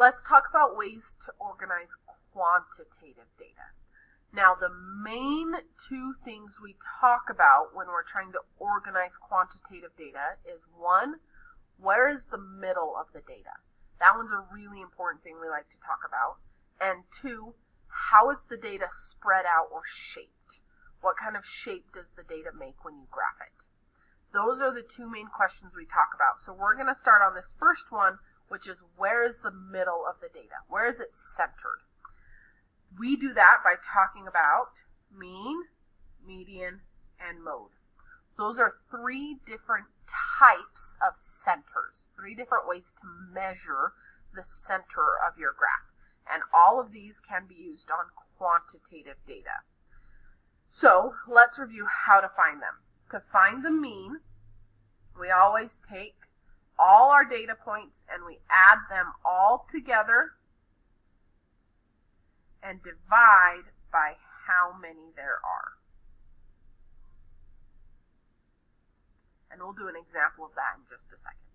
let's talk about ways to organize quantitative data. Now, the main two things we talk about when we're trying to organize quantitative data is, one, where is the middle of the data? That one's a really important thing we like to talk about. And two, how is the data spread out or shaped? What kind of shape does the data make when you graph it? Those are the two main questions we talk about. So we're going to start on this first one, which is, where is the middle of the data? Where is it centered? We do that by talking about mean, median, and mode. Those are three different types of centers, three different ways to measure the center of your graph. And all of these can be used on quantitative data. So let's review how to find them. To find the mean, we always take all our data points and we add them all together and divide by how many there are. And we'll do an example of that in just a second.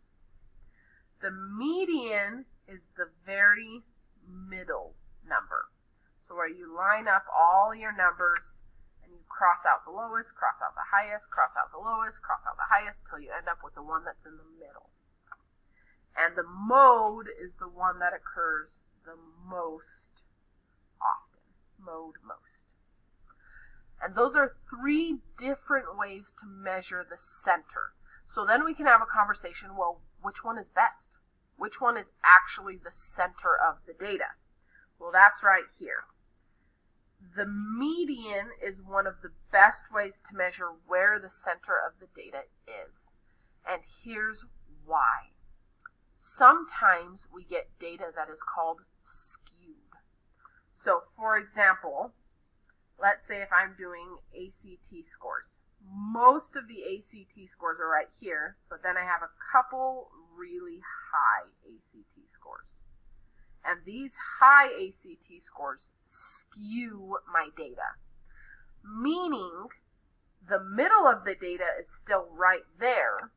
The median is the very middle number. So where you line up all your numbers and you cross out the lowest, cross out the highest, cross out the lowest, cross out the highest, till you end up with the one that's in the middle. And the mode is the one that occurs the most often. Mode most. And those are three different ways to measure the center. So then we can have a conversation, well, which one is best? Which one is actually the center of the data? Well, that's right here. The median is one of the best ways to measure where the center of the data is. And here's why. Sometimes we get data that is called skewed. So, for example, let's say if I'm doing ACT scores. Most of the ACT scores are right here, but then I have a couple really high ACT scores. And these high ACT scores skew my data, meaning the middle of the data is still right there,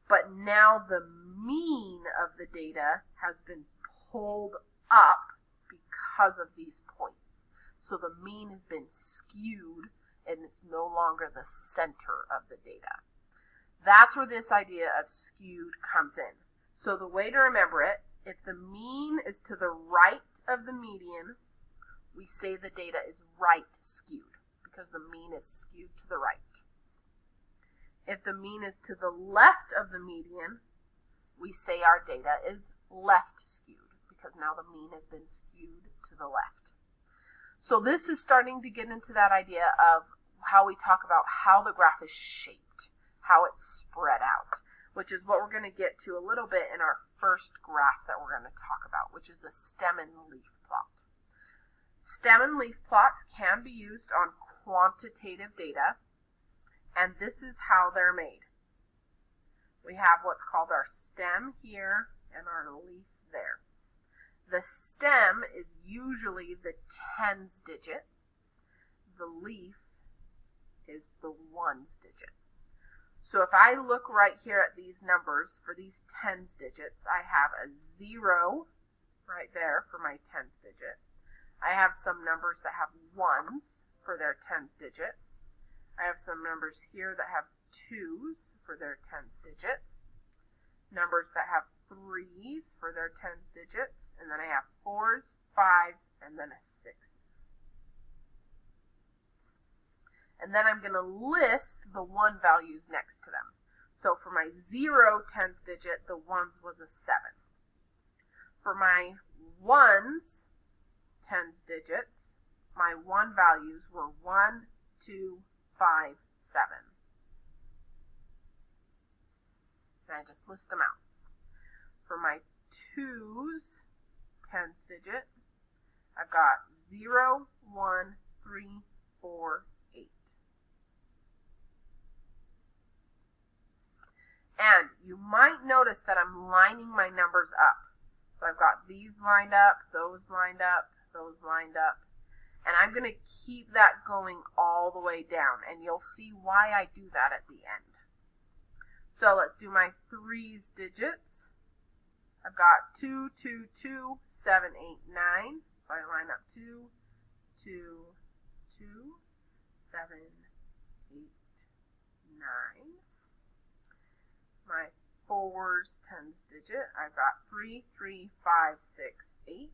but now the mean of the data has been pulled up because of these points. So the mean has been skewed and it's no longer the center of the data. That's where this idea of skewed comes in. So the way to remember it, if the mean is to the right of the median, we say the data is right skewed because the mean is skewed to the right. If the mean is to the left of the median, we say our data is left skewed because now the mean has been skewed to the left. So this is starting to get into that idea of how we talk about how the graph is shaped, how it's spread out, which is what we're going to get to a little bit in our first graph that we're going to talk about, which is the stem and leaf plot. Stem and leaf plots can be used on quantitative data, and this is how they're made. We have what's called our stem here and our leaf there. The stem is usually the tens digit. The leaf is the ones digit. So if I look right here at these numbers for these tens digits, I have a 0 right there for my tens digit. I have some numbers that have ones for their tens digit. I have some numbers here that have 2s for their tens digit. Numbers that have 3s for their tens digits. And then I have 4s, 5s, and then a 6. And then I'm going to list the 1 values next to them. So for my 0 tens digit, the 1s was a 7. For my 1s tens digits, my 1 values were 1, 2, 5, 7. And I just list them out. For my 2s tens digit, I've got 0, 1, 3, 4, 8. And you might notice that I'm lining my numbers up. So I've got these lined up, those lined up, those lined up. And I'm going to keep that going all the way down. And you'll see why I do that at the end. So let's do my 3s digits. I've got 2, 2, 2, 7, 8, 9. So I line up 2, 2, 2, 7, 8, 9. My 4's tens digit, I've got 3, 3, 5, 6, 8.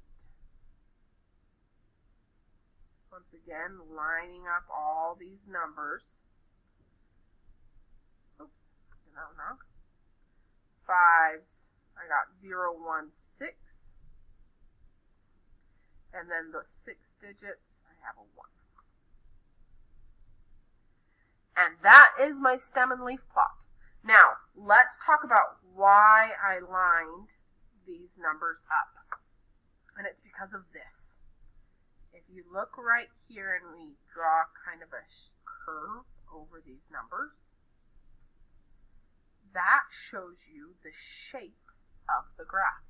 Once again, lining up all these numbers. Oops, did that one wrong. 5's, I got 0, 1, 6. And then the 6 digits, I have a 1. And that is my stem and leaf plot. Now, let's talk about why I lined these numbers up. And it's because of this. If you look right here and we draw kind of a curve over these numbers, that shows you the shape of the graph.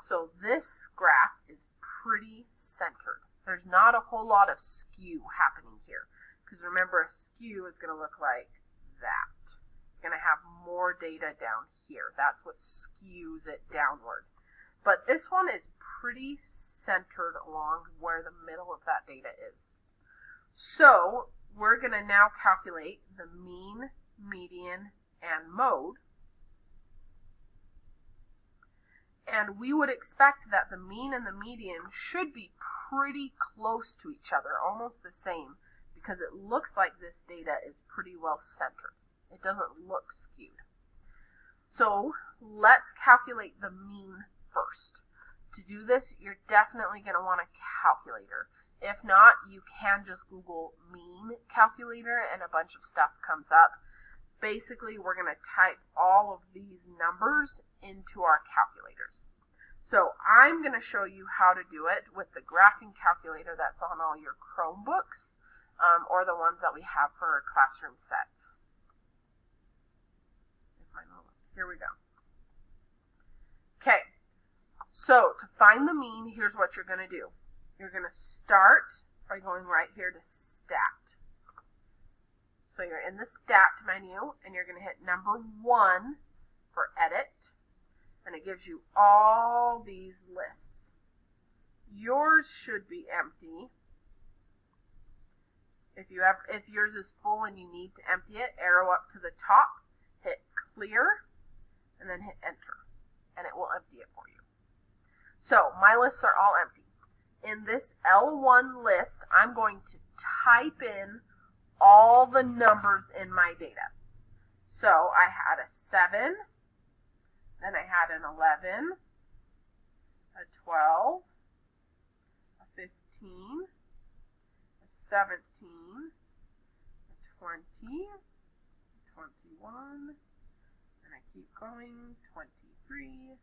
So this graph is pretty centered. There's not a whole lot of skew happening here. Because remember, a skew is going to look like that. It's going to have more data down here. That's what skews it downward. But this one is pretty centered along where the middle of that data is. So we're going to now calculate the mean, median, and mode. And we would expect that the mean and the median should be pretty close to each other, almost the same, because it looks like this data is pretty well centered. It doesn't look skewed. So let's calculate the mean first. To do this, you're definitely going to want a calculator. If not, you can just Google mean calculator and a bunch of stuff comes up. Basically, we're going to type all of these numbers into our calculators. So I'm going to show you how to do it with the graphing calculator that's on all your Chromebooks or the ones that we have for our classroom sets. Here we go. Okay, so to find the mean, here's what you're going to do. You're going to start by going right here to Stat. So you're in the Stat menu, and you're going to hit number 1 for Edit, and it gives you all these lists. Yours should be empty. If yours is full and you need to empty it, arrow up to the top, hit Clear, and then hit Enter, and it will empty it for you. So my lists are all empty. In this L1 list, I'm going to type in all the numbers in my data. So I had a 7, then I had an 11, a 12, a 15, a 17, a 20, a 21, and I keep going, 23,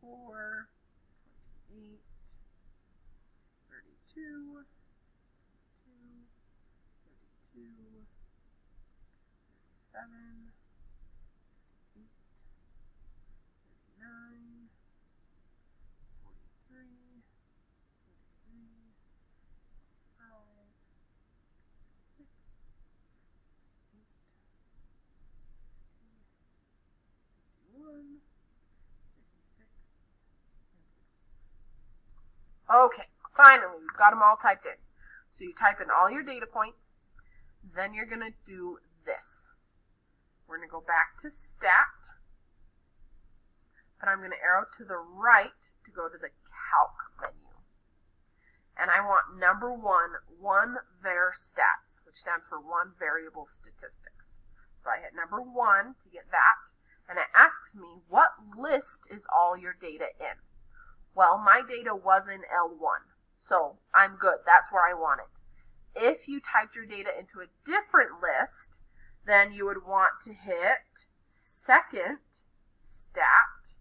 24, 28, 32, 32, 37, 38, 39, 43, 45, 6, 8, 51, 56, and 60. Okay, finally, we've got them all typed in. So you type in all your data points, then you're going to do this. We're going to go back to Stat, but I'm going to arrow to the right to go to the Calc menu. And I want number 1, one var stats, which stands for one variable statistics. So I hit number 1 to get that, and it asks me what list is all your data in. Well, my data was in L1, so I'm good. That's where I want it. If you typed your data into a different list, then you would want to hit Second Stat,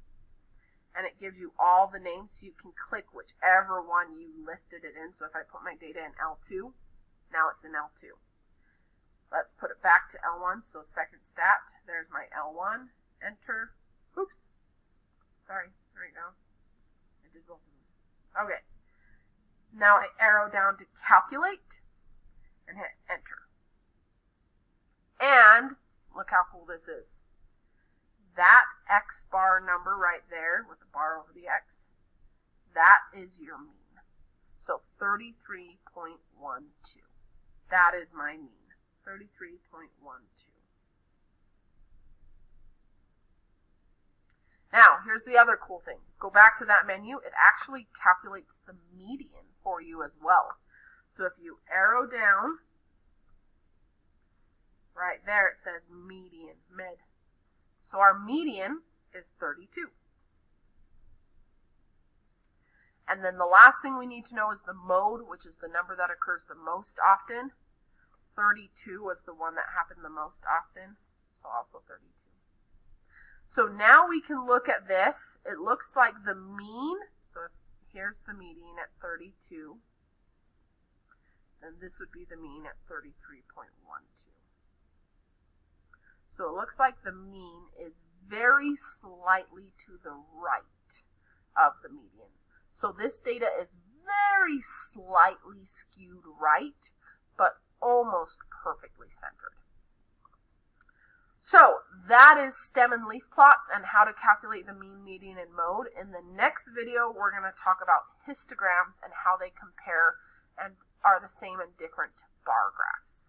and it gives you all the names, so you can click whichever one you listed it in. So if I put my data in L2, now it's in L2. Let's put it back to L1, so Second Stat, there's my L1, Enter, oops, sorry, there you go, I did both of them. Okay, now I arrow down to Calculate, and hit Enter. And look how cool this is. that X bar number right there with the bar over the X, that is your mean. So 33.12. That is my mean, 33.12. Now, here's the other cool thing. Go back to that menu. It actually calculates the median for you as well. So if you arrow down, right there it says median, mid. So our median is 32. And then the last thing we need to know is the mode, which is the number that occurs the most often. 32 was the one that happened the most often, so also 32. So now we can look at this. It looks like the mean, so here's the median at 32, and this would be the mean at 33.12. So it looks like the mean is very slightly to the right of the median. So this data is very slightly skewed right, but almost perfectly centered. So that is stem and leaf plots and how to calculate the mean, median, and mode. In the next video, we're going to talk about histograms and how they compare and are the same in different bar graphs.